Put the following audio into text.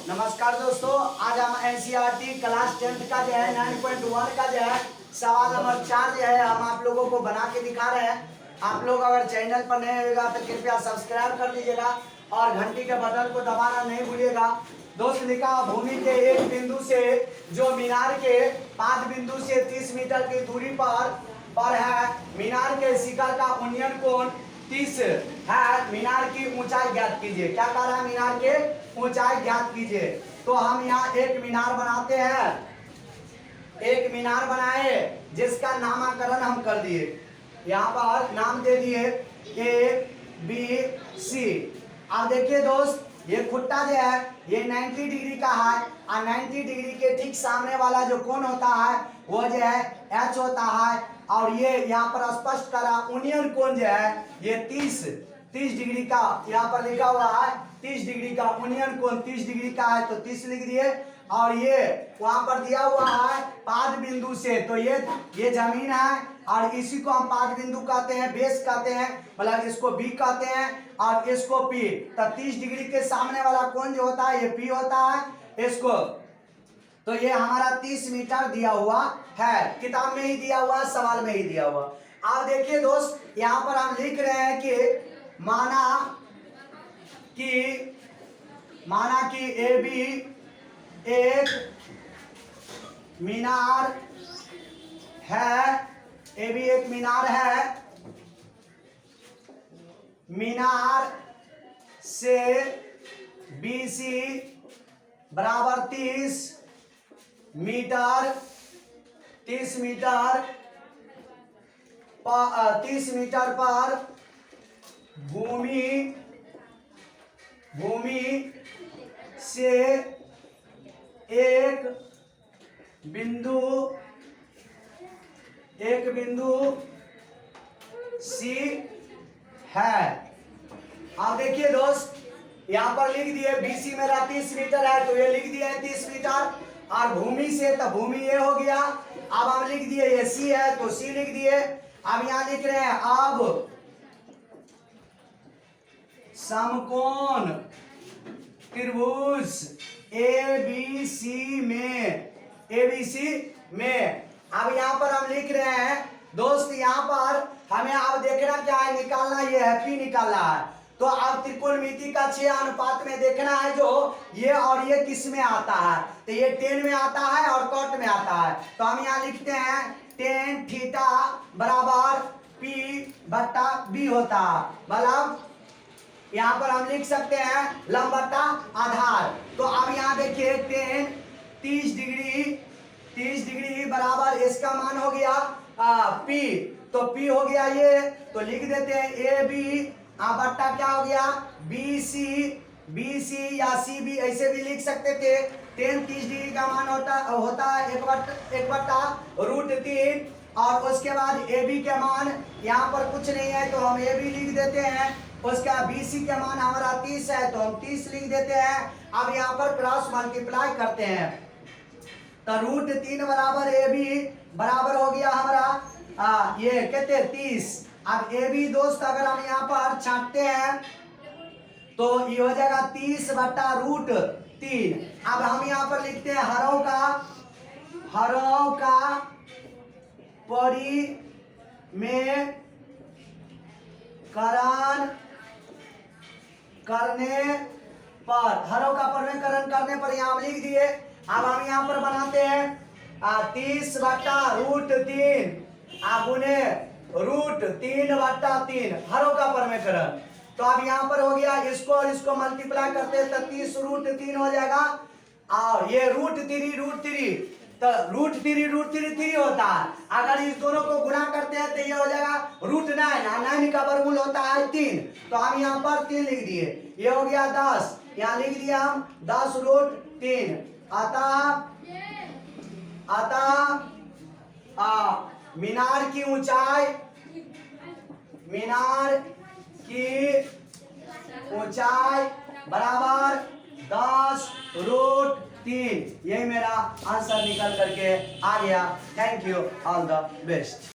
नमस्कार दोस्तों, आज हम एनसीईआरटी क्लास 10th का जो है 9.1 का जो है सवाल नंबर 4 जो है हम आप लोगों को बना के दिखा रहे हैं। आप लोग अगर चैनल पर नए होगा तो कृपया सब्सक्राइब कर दीजिएगा और घंटी के बटन को दबाना नहीं भूलिएगा। दोस्त लिखा, भूमि के एक बिंदु से जो मीनार के 5 बिंदु से 30 मीटर की दूरी पर है, मीनार के शिखर का उन्नयन कोण 30 है। मीनार की ऊंचाई ज्ञात कीजिए। क्या कह रहा है? मीनार के ऊंचाई ज्ञात कीजिए। तो हम यहाँ एक मीनार बनाते हैं, एक मीनार बनाए जिसका नामकरण हम कर दिए। यहाँ पर नाम दे दिए ABC। अब देखिए दोस्त, ये खुट्टा जो है ये 90 डिग्री का है और 90 डिग्री के ठीक सामने वाला जो कोण होता है वो जो है H होता है। और ये यहाँ पर स्पष्ट करा उन्नयन कोण जो है ये 30 डिग्री का यहाँ पर लिखा हुआ है। 30 डिग्री का उन्नयन कोण 30 डिग्री का है तो 30 लिख दिए। और ये वहां पर दिया हुआ है 5 बिंदु से, तो ये जमीन है और इसी को हम 5 बिंदु कहते हैं, बेस कहते हैं, मतलब इसको बी कहते हैं और इसको पी। तो 30 डिग्री के सामने वाला कोण जो होता है ये पी होता है इसको। तो ये हमारा 30 मीटर दिया हुआ है, किताब में ही दिया हुआ, सवाल में ही दिया हुआ। अब देखिए दोस्त, यहाँ पर हम लिख रहे हैं कि माना कि ए बी एक मीनार है, ए भी एक मीनार है। मीनार से BC बराबर 30 मीटर पर भूमि से एक बिंदु C है। अब देखिए दोस्त, यहाँ पर लिख दिए BC मेरा 30 मीटर है तो ये लिख दिया है 30 मीटर। और भूमि से तो भूमि ये हो गया। अब हम लिख दिए ये C है तो C लिख दिए। अब यहाँ लिख रहे हैं अब समकोण त्रिभुज ABC में अब यहाँ पर हम लिख रहे हैं दोस्त, यहाँ पर हमें अब देखना क्या है, निकालना ये है P निकालना है। तो अब त्रिकोणमिति का 6 अनुपात में देखना है जो ये और ये किस में आता है, तो ये 10 में आता है और कॉट में आता है। तो हम यहाँ लिखते हैं tan थीटा बराबर P बट्टा B होता है, मतलब यहाँ पर हम लिख सकते हैं लंब बट्टा आधार। तो अब यहाँ देखिए tan 30 डिग्री बराबर इसका मान हो गया P, तो P हो गया ये, तो लिख देते हैं AB बट्टा क्या हो गया BC या CB ऐसे भी लिख सकते थे। tan 30 डिग्री का मान होता है 1/√3 और उसके बाद AB के मान यहाँ पर कुछ नहीं है तो हम AB लिख देते हैं। उसका BC के मान हमारा 30 है तो हम 30 लिख देते हैं। अब यहाँ पर क्रॉस मल्टीप्लाई करते हैं तो √3 बराबर AB बराबर हो गया हमारा ये कहते 30। अब AB दोस्त अगर हम यहाँ पर छांटते हैं तो ये हो जाएगा 30/√3। अब हम यहाँ पर लिखते हैं हरों का परिमेयकरण करने पर यहाँ हम लिख दिए। अब हम यहाँ पर बनाते हैं 30/√3 गुने √3/3 हरों का परिमेयकरण। तो अब यहाँ पर हो गया, इसको और इसको मल्टीप्लाई करते हैं तो 30√3 हो जाएगा और ये √3 तो √3 होता है। अगर इस दोनों को गुणा करते हैं तो ये हो जाएगा √9 का वर्गमूल होता है 3, तो हम यहाँ पर 3 लिख दिए। ये हो गया 10, यहाँ लिख दिया हम 10√3। अतः मीनार की ऊंचाई बराबर 10√3। यही मेरा आंसर निकल करके आ गया। Thank you, all the best.